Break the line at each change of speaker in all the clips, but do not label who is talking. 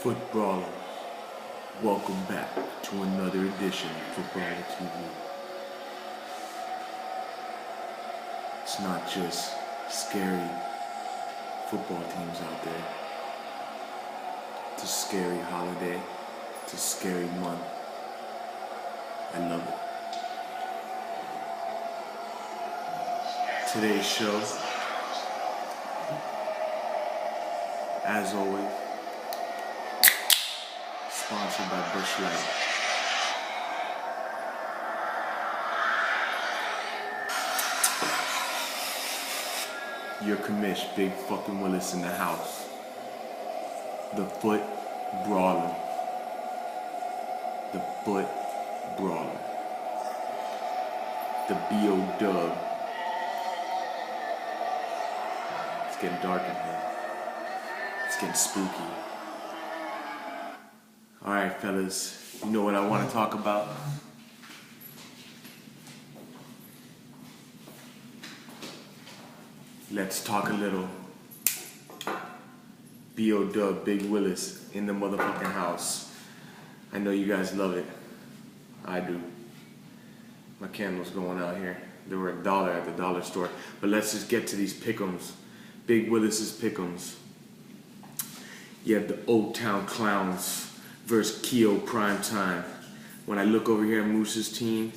Footbrawlers, welcome back to another edition of Footballer TV. It's not just scary football teams out there. It's a scary holiday. It's a scary month. I love it. Today's show, as always, sponsored by Busch Light. Your commish, big fucking Willis in the house. The Footbrawler. The Footbrawler. The B.O. It's getting dark in here. It's getting spooky. Alright, fellas, you know what I want to talk about? Let's talk a little B.O. Big Willis in the motherfucking house. I know you guys love it. I do. My candle's going out here. They were $1 at the dollar store. But let's just get to these pick'ems. Big Willis's pick'ems. You have the Old Town Clowns versus Keo Primetime. When I look over here at Moose's team,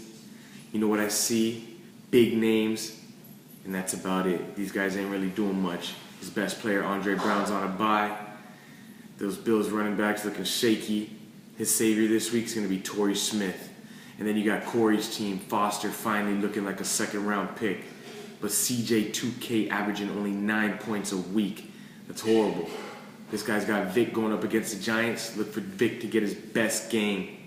you know what I see? Big names, and that's about it. These guys ain't really doing much. His best player, Andre Brown's on a bye. Those Bills running backs looking shaky. His savior this week's going to be Torrey Smith. And then you got Corey's team, Foster, finally looking like a second-round pick. But CJ 2K averaging only 9 points a week. That's horrible. This guy's got Vic going up against the Giants. Look for Vic to get his best game.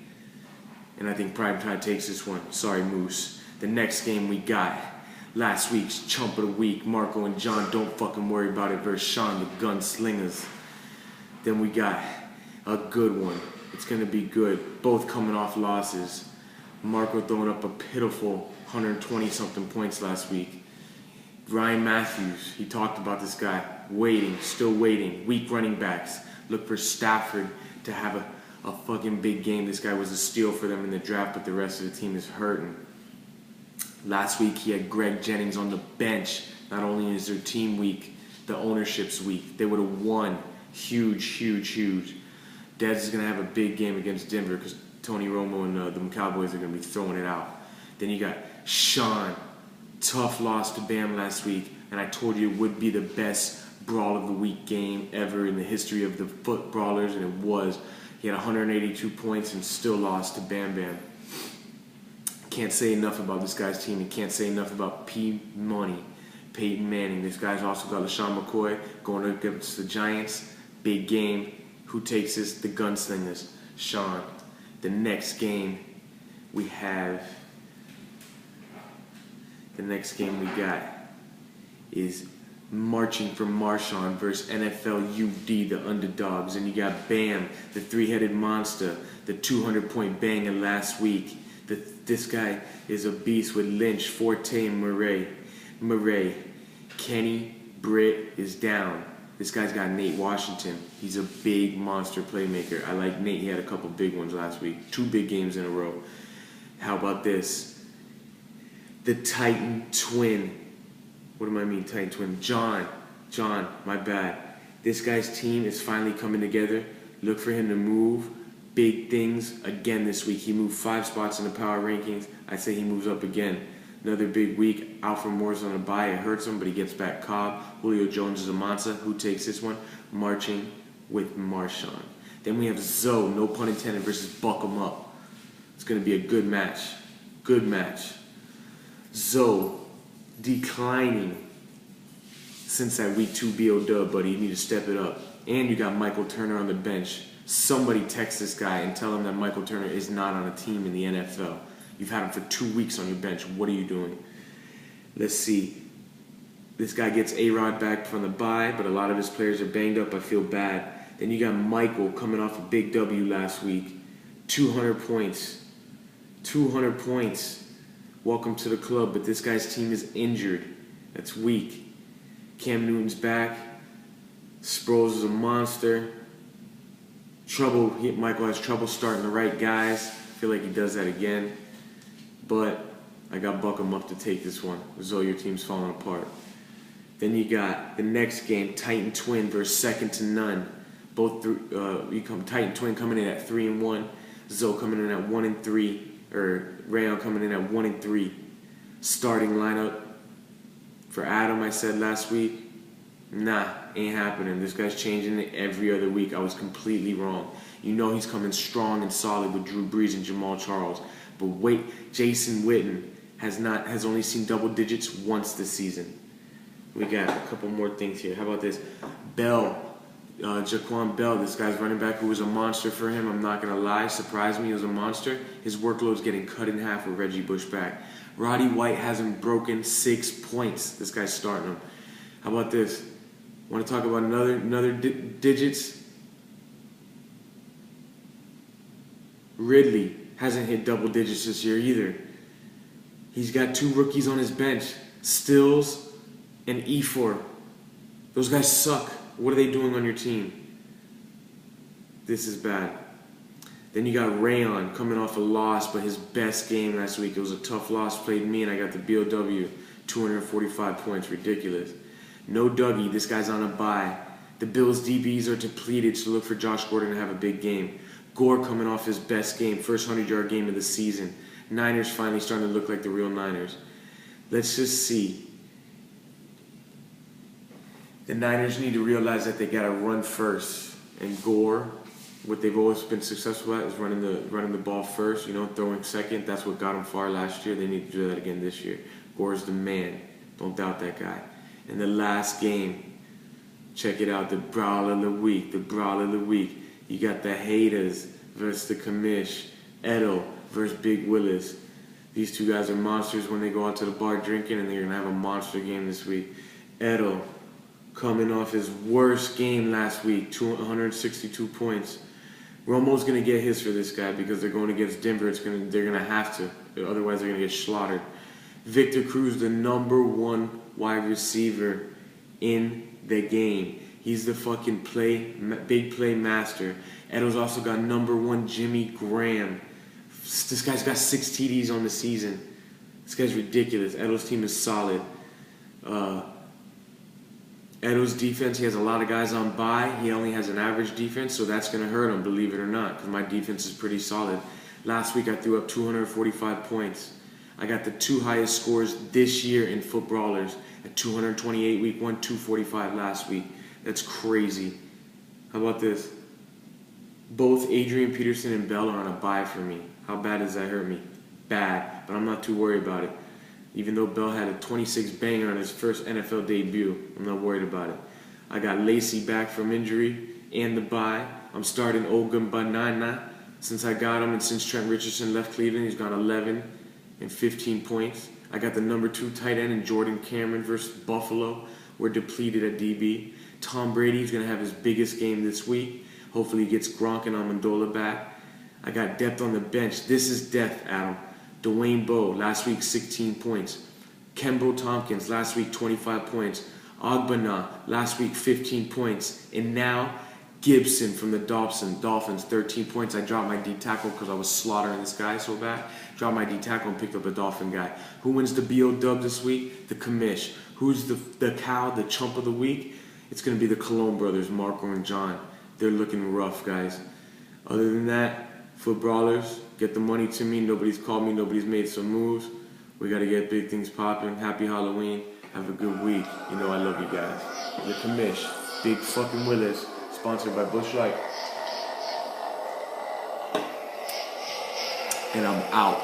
And I think Primetime takes this one. Sorry, Moose. The next game we got, last week's Chump of the Week, Marco and John, don't fucking worry about it, versus Sean, the Gunslingers. Then we got a good one. It's going to be good. Both coming off losses. Marco throwing up a pitiful 120-something points last week. Ryan Matthews, he talked about this guy. Waiting, still waiting. Weak running backs. Look for Stafford to have a fucking big game. This guy was a steal for them in the draft, but the rest of the team is hurting. Last week, he had Greg Jennings on the bench. Not only is their team weak, the ownership's weak. They would have won. Huge, huge, huge. Dez is going to have a big game against Denver because Tony Romo and the Cowboys are going to be throwing it out. Then you got Sean. Tough loss to Bam last week, and I told you it would be the best Brawl of the Week game ever in the history of the Footbrawlers, and it was. He had 182 points and still lost to Bam Bam. Can't say enough about this guy's team, and can't say enough about Peyton Manning. This guy's also got LaShawn McCoy going against the Giants. Big game. Who takes this? The Gunslingers. Sean. The next game we have... The next game we got is Marching for Marshawn versus NFL UD, the underdogs. And you got Bam, the three-headed monster, the 200-point banger last week. This guy is a beast with Lynch, Forte, and Murray. Kenny Britt is down. This guy's got Nate Washington. He's a big monster playmaker. I like Nate. He had a couple big ones last week. 2 big games in a row. How about this? The Titan Twin. What do I mean, Titan Twin? John, my bad. This guy's team is finally coming together. Look for him to move big things again this week. He moved 5 spots in the power rankings. I'd say he moves up again. Another big week. Alfred Moore's on a bye. It hurts him, but he gets back Cobb. Julio Jones is a monster. Who takes this one? Marching with Marshawn. Then we have Zoe, no pun intended, versus Buck 'em Up. It's going to be a good match. Good match. Zoe declining since that week 2 B.O. buddy. You need to step it up. And you got Michael Turner on the bench. Somebody text this guy and tell him that Michael Turner is not on a team in the NFL. You've had him for 2 weeks on your bench. What are you doing? Let's see. This guy gets A-Rod back from the bye, but a lot of his players are banged up. I feel bad. Then you got Michael coming off a big W last week. 200 points. 200 points. Welcome to the club, but this guy's team is injured. That's weak. Cam Newton's back. Sproles is a monster. Michael has trouble starting the right guys. I feel like he does that again. But I got Buckham up to take this one. So your team's falling apart. Then you got the next game, Titan Twin versus second to none. Titan Twin coming in at 3-1. Zoe coming in at 1-3. Or Rayon coming in at 1-3. Starting lineup for Adam, I said last week. Nah, ain't happening. This guy's changing it every other week. I was completely wrong. You know he's coming strong and solid with Drew Brees and Jamal Charles. But wait, Jason Witten has only seen double digits once this season. We got a couple more things here. How about this? Bell, Jaquan Bell, this guy's running back who was a monster for him. I'm not going to lie. Surprised me. He was a monster. His workload's getting cut in half with Reggie Bush back. Roddy White hasn't broken 6 points. This guy's starting him. How about this? Want to talk about another digits? Ridley hasn't hit double digits this year either. He's got 2 rookies on his bench, Stills and Efor. Those guys suck. What are they doing on your team? This is bad. Then you got Rayon coming off a loss, but his best game last week. It was a tough loss. Played me, and I got the BOW, 245 points. Ridiculous. No Dougie. This guy's on a bye. The Bills' DBs are depleted, so look for Josh Gordon to have a big game. Gore coming off his best game, first 100-yard game of the season. Niners finally starting to look like the real Niners. Let's just see. The Niners need to realize that they got to run first. And Gore, what they've always been successful at is running the ball first, throwing second. That's what got them far last year. They need to do that again this year. Gore's the man. Don't doubt that guy. And the last game, check it out, the Brawl of the Week. You got the Haters versus the Commish. Edo versus Big Willis. These two guys are monsters when they go out to the bar drinking, and they're going to have a monster game this week. Edo coming off his worst game last week, 162 points. Romo's going to get his for this guy because they're going against Denver. They're going to have to. Otherwise, they're going to get slaughtered. Victor Cruz, the #1 wide receiver in the game. He's the fucking big play master. Edo's also got #1 Jimmy Graham. This guy's got 6 TDs on the season. This guy's ridiculous. Edo's team is solid. Edo's defense, he has a lot of guys on bye. He only has an average defense, so that's going to hurt him, believe it or not, because my defense is pretty solid. Last week I threw up 245 points. I got the 2 highest scores this year in Footbrawlers at 228 week 1, 245 last week. That's crazy. How about this? Both Adrian Peterson and Bell are on a bye for me. How bad does that hurt me? Bad, but I'm not too worried about it. Even though Bell had a 26 banger on his first NFL debut, I'm not worried about it. I got Lacey back from injury and the bye. I'm starting Ogunbanana since I got him, and since Trent Richardson left Cleveland, he's got 11 and 15 points. I got the #2 tight end in Jordan Cameron versus Buffalo. We're depleted at DB. Tom Brady's going to have his biggest game this week. Hopefully he gets Gronk and Amendola back. I got depth on the bench. This is depth, Adam. Dwayne Bowe, last week 16 points. Kembo Tompkins, last week 25 points. Ogbonna, last week 15 points. And now Gibson from the Dolphins, 13 points. I dropped my D tackle because I was slaughtering this guy so bad. Dropped my D tackle and picked up a Dolphin guy. Who wins the BO dub this week? The Commish. Who's the cow, the chump of the week? It's going to be the Cologne brothers, Marco and John. They're looking rough, guys. Other than that, Footbrawlers, get the money to me. Nobody's called me. Nobody's made some moves. We got to get big things popping. Happy Halloween. Have a good week. You know I love you guys. The Commish. Big fucking Willis. Sponsored by Bush Light. And I'm out.